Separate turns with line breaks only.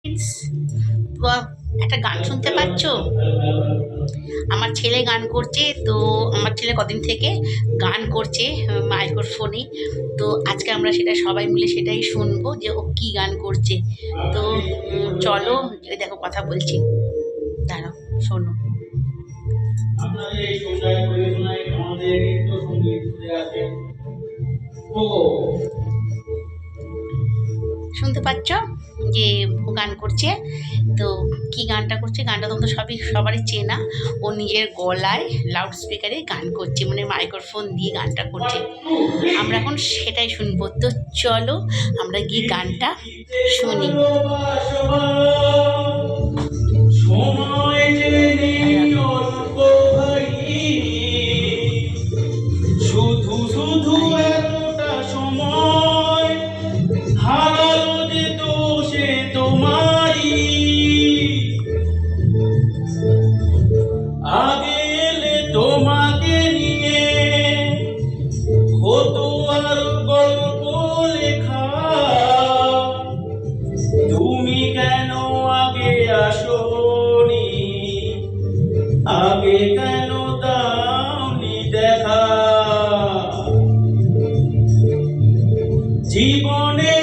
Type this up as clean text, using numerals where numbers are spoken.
Kids, একটা গান শুনতে পাচ্ছ? আমার ছেলে গান করছে। তো আমার ছেলে কদিন থেকে গান করছে মাইক্রোফোনে। তো আজকে আমরা সেটা সবাই মিলে সেটাই শুনবো যে ও কি গান করছে। তো চলো, এই দেখো কথা বলছি, দাঁড়াও শোনো। আপনাদের এই সন্ধ্যায় পরিবেশনায় আমাদের নৃত্য সঙ্গীত ঘুরে আসে। শুনতে পাচ্ছ যে ও গান করছে? তো কি গানটা করছে, গানটা তোমরা সবারই চেনা। ও নিজের গলায় লাউড স্পিকারে গান করছে, মানে মাইক্রোফোন দিয়ে গানটা করছে। আমরা এখন সেটাই শুনবো। তো চলো আমরা গিয়ে গানটা শুনি। শুধু শুধু এতটা সময় হারালো যে দোষে তোমারই। আগে এলে তোমাকে নিয়ে হতো আর গল্প লেখা। তুমি কেন আগে আসোনি, আগে কেন দাওনি দেখা। জীবনে